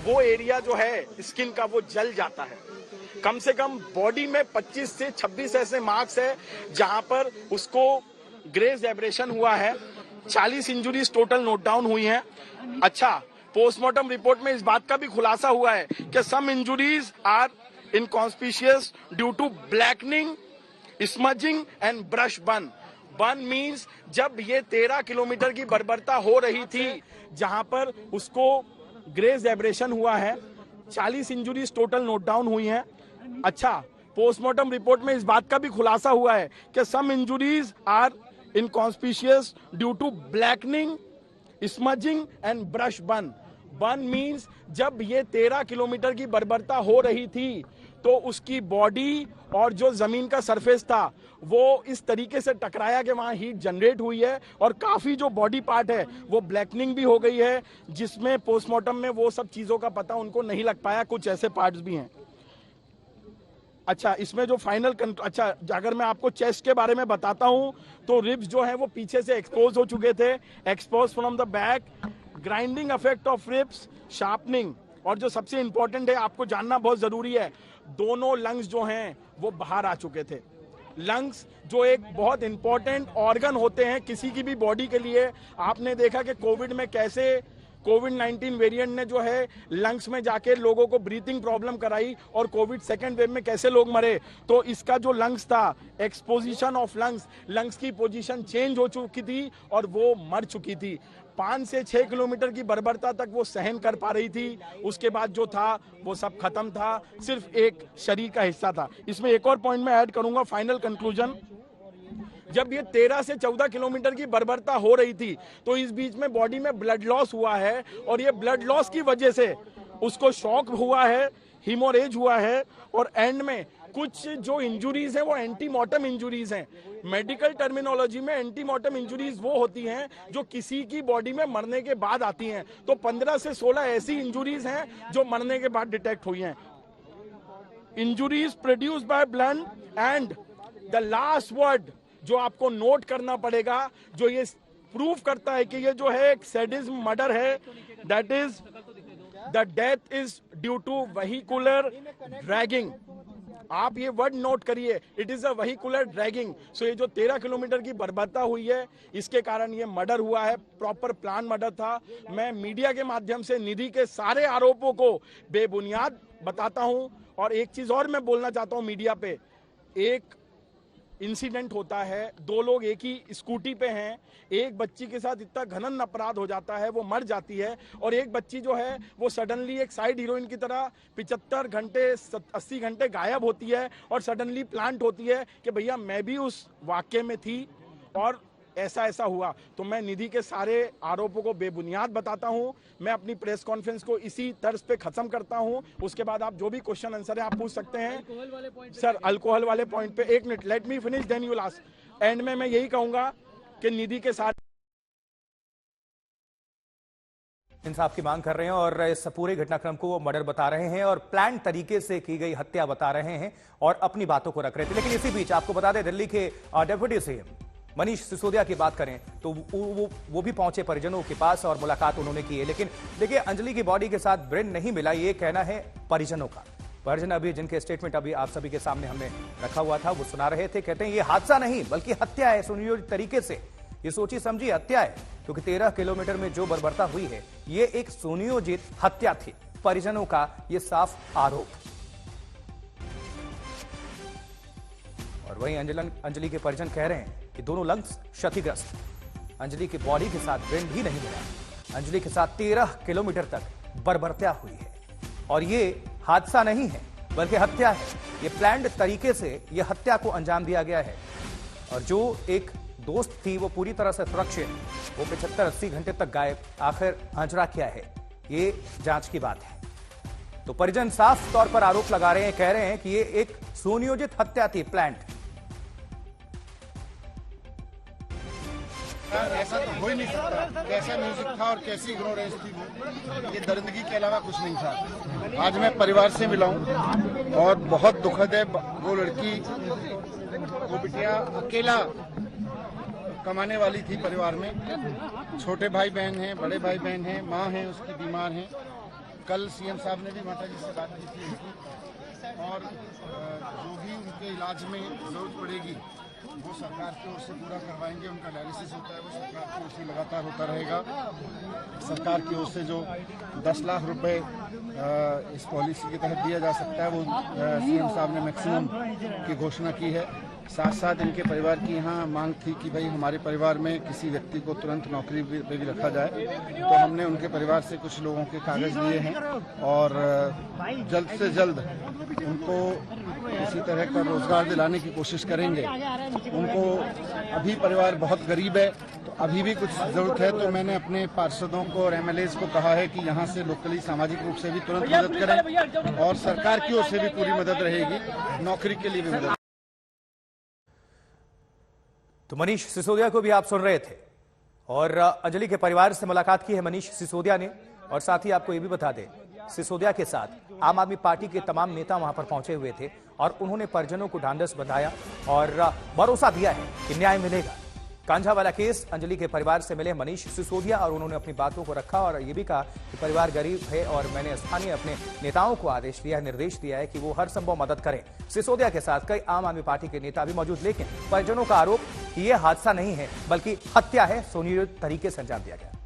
वो एरिया जो है स्किन का वो जल जाता है। कम से कम बॉडी में 25 से 26 ऐसे मार्क्स है जहां पर उसको ग्रेस एब्रेशन हुआ है। 40 इंजुरीज टोटल नोट डाउन हुई हैं। अच्छा, पोस्टमार्टम रिपोर्ट में इस बात का भी खुलासा हुआ है कि some injuries are inconspicuous due to blackening, smudging and brush burn. Burn means जब ये 13 किलोमीटर की बर्बरता हो रही थी जहां पर उसको ग्रेस एब्रेशन हुआ है। 40 इंजुरीज टोटल नोट डाउन हुई हैं। अच्छा, पोस्टमार्टम रिपोर्ट में इस बात का भी खुलासा हुआ है कि some injuries are inconspicuous due to blackening, smudging and brush burn. Burn means जब ये 13 किलोमीटर की बर्बरता हो रही थी तो उसकी बॉडी और जो जमीन का सरफेस था वो इस तरीके से टकराया कि वहां हीट जनरेट हुई है और काफी जो बॉडी पार्ट है वो ब्लैकनिंग भी हो गई है, जिसमें पोस्टमार्टम में वो सब चीजों का पता उनको नहीं लग पाया। कुछ ऐसे पार्ट्स भी हैं। अच्छा, इसमें जो फाइनल अच्छा, अगर मैं आपको चेस्ट के बारे में बताता हूं तो रिब्स जो है वो पीछे से एक्सपोज हो चुके थे, expose from the back, grinding effect of ribs, sharpening, और जो सबसे इंपॉर्टेंट है आपको जानना बहुत जरूरी है, दोनों लंग्स जो हैं वो बाहर आ चुके थे। लंग्स जो एक बहुत इंपॉर्टेंट ऑर्गन होते हैं किसी की भी बॉडी के लिए। आपने देखा कि कोविड में कैसे कोविड-19 वेरिएंट ने जो है लंग्स में जाके लोगों को ब्रीथिंग प्रॉब्लम कराई और कोविड सेकेंड वेव में कैसे लोग मरे। तो इसका जो लंग्स था, एक्सपोजिशन ऑफ लंग्स, लंग्स की पोजीशन चेंज हो चुकी थी और वो मर चुकी थी। 5 से 6 किलोमीटर की बर्बरता तक वो सहन कर पा रही थी, उसके बाद जो था वो सब खत्म था, सिर्फ एक शरीर का हिस्सा था। इसमें एक और पॉइंट मैं ऐड करूंगा, फाइनल कंक्लूजन। जब ये 13 से 14 किलोमीटर की बर्बरता हो रही थी तो इस बीच में बॉडी में ब्लड लॉस हुआ है और ये ब्लड लॉस की वजह से उसको शॉक हुआ है, हीमोरेज हुआ है और एंड में कुछ जो इंजुरीज हैं वो एंटीमॉर्टम इंजुरीज हैं। मेडिकल टर्मिनोलॉजी में एंटीमॉर्टम इंजुरीज वो होती हैं जो किसी की बॉडी में मरने के बाद आती हैं। तो 15 से 16 ऐसी इंजुरीज हैं जो मरने के बाद डिटेक्ट हुई हैं। Injuries produced by blood and the last word जो आपको नोट करना पड़ेगा, जो ये प्रूफ करता है कि ये जो है एक सैडिज्म मर्डर है, that is the death is due to vehicular dragging. आप ये वर्ड नोट करिए, it is a vehicular dragging. So ये जो 13 किलोमीटर की बर्बरता हुई है इसके कारण ये मर्डर हुआ है, प्रॉपर प्लान मर्डर था। मैं मीडिया के माध्यम से निधि के सारे आरोपों को बेबुनियाद बताता हूं। और एक चीज और मैं बोलना चाहता हूं मीडिया पे, एक इंसिडेंट होता है, 2 लोग एक ही स्कूटी पे हैं, एक बच्ची के साथ इतना घनन अपराध हो जाता है वो मर जाती है और एक बच्ची जो है वो सडनली एक साइड हीरोइन की तरह 75 घंटे 80 घंटे गायब होती है और सडनली प्लांट होती है कि भैया मैं भी उस वाक्य में थी और ऐसा ऐसा हुआ। तो मैं निधि के सारे आरोपों को बेबुनियाद बताता हूं। मैं अपनी प्रेस कॉन्फ्रेंस को इसी तर्ज पे खत्म करता हूं। उसके बाद आप जो भी क्वेश्चन आंसर है आप पूछ सकते हैं। सर, अल्कोहल वाले पॉइंट पे 1 minute, let me finish then you last. End में मैं यही कहूंगा कि निधि के सारे इंसाफ की मांग कर रहे हैं और इस पूरे घटनाक्रम को वो मर्डर बता रहे हैं और प्लान तरीके से की गई हत्या बता रहे हैं और अपनी बातों को रख रहे थे। लेकिन इसी बीच आपको बता दें, दिल्ली के डेप्यूटी सीएम मनीष सिसोदिया की बात करें तो वो भी पहुंचे परिजनों के पास और मुलाकात उन्होंने की है। लेकिन देखिए, अंजलि की बॉडी के साथ ब्रेन नहीं मिला, ये कहना है परिजनों का। परिजन अभी जिनके स्टेटमेंट अभी आप सभी के सामने हमने रखा हुआ था वो सुना रहे थे। कहते हैं ये हादसा नहीं बल्कि हत्या है, सुनियोजित तरीके से ये सोची समझी हत्या है, क्योंकि 13 किलोमीटर में जो बर्बरता हुई है ये एक सुनियोजित हत्या थी। परिजनों का ये साफ आरोप। और वहीं अंजलि के परिजन कह रहे हैं कि दोनों लंग्स क्षतिग्रस्त, अंजलि की बॉडी के साथ ब्रेन भी नहीं मिला, अंजलि के साथ 13 किलोमीटर तक बर्बरता हुई है और ये हादसा नहीं है बल्कि हत्या है। ये प्लान्ड तरीके से ये हत्या को अंजाम दिया गया है और जो एक दोस्त थी वो पूरी तरह से सुरक्षित, वो 75-80 घंटे तक गायब, आखिर हाजरा क्या है, ये जांच की बात है। तो परिजन साफ तौर पर आरोप लगा रहे हैं, कह रहे हैं कि ये एक सुनियोजित हत्या थी, प्लान्ड। ऐसा तो हो ही नहीं सकता, कैसा म्यूजिक था और कैसी इग्नोरेंस थी वो, ये दरिंदगी के अलावा कुछ नहीं था। आज मैं परिवार से मिला हूँ और बहुत दुखद है। वो लड़की, वो बिटिया अकेला कमाने वाली थी परिवार में, छोटे भाई बहन हैं, बड़े भाई बहन हैं, माँ है उसकी बीमार है। कल सीएम साहब ने भी माता जी से बात की थी और जो भी उनके इलाज में जरूरत पड़ेगी वो सरकार की ओर से पूरा करवाएंगे। उनका डायलिसिस होता है वो सरकार की ओर से लगातार होता रहेगा। सरकार की ओर से जो 10 लाख रुपए इस पॉलिसी के तहत दिया जा सकता है वो सीएम साहब ने मैक्सिमम की घोषणा की है। साथ साथ इनके परिवार की यहाँ मांग थी कि भाई हमारे परिवार में किसी व्यक्ति को तुरंत नौकरी पे भी रखा जाए, तो हमने उनके परिवार से कुछ लोगों के कागज लिए हैं और जल्द से जल्द उनको किसी तरह का रोजगार दिलाने की कोशिश करेंगे। उनको अभी परिवार बहुत गरीब है, तो अभी भी कुछ जरूरत है, तो मैंने अपने पार्षदों को और एमएलएज को कहा है कि यहाँ से लोकली सामाजिक रूप से भी तुरंत मदद करें और सरकार की ओर से भी पूरी मदद रहेगी, नौकरी के लिए भी मदद। तो मनीष सिसोदिया को भी आप सुन रहे थे और अंजलि के परिवार से मुलाकात की है मनीष सिसोदिया ने। और साथ ही आपको यह भी बता दें, सिसोदिया के साथ आम आदमी पार्टी के तमाम नेता वहां पर पहुंचे हुए थे और उन्होंने परिजनों को ढांढस बंधाया और भरोसा दिया है कि न्याय मिलेगा। कांझा वाला केस अंजलि के परिवार से मिले मनीष सिसोदिया और उन्होंने अपनी बातों को रखा और ये भी कहा कि परिवार गरीब है और मैंने स्थानीय अपने नेताओं को आदेश दिया है, निर्देश दिया है कि वो हर संभव मदद करें। सिसोदिया के साथ कई आम आदमी पार्टी के नेता भी मौजूद, लेकिन परिजनों का आरोप कि यह हादसा नहीं है बल्कि हत्या है, सुनियोजित तरीके से अंजाम दिया गया।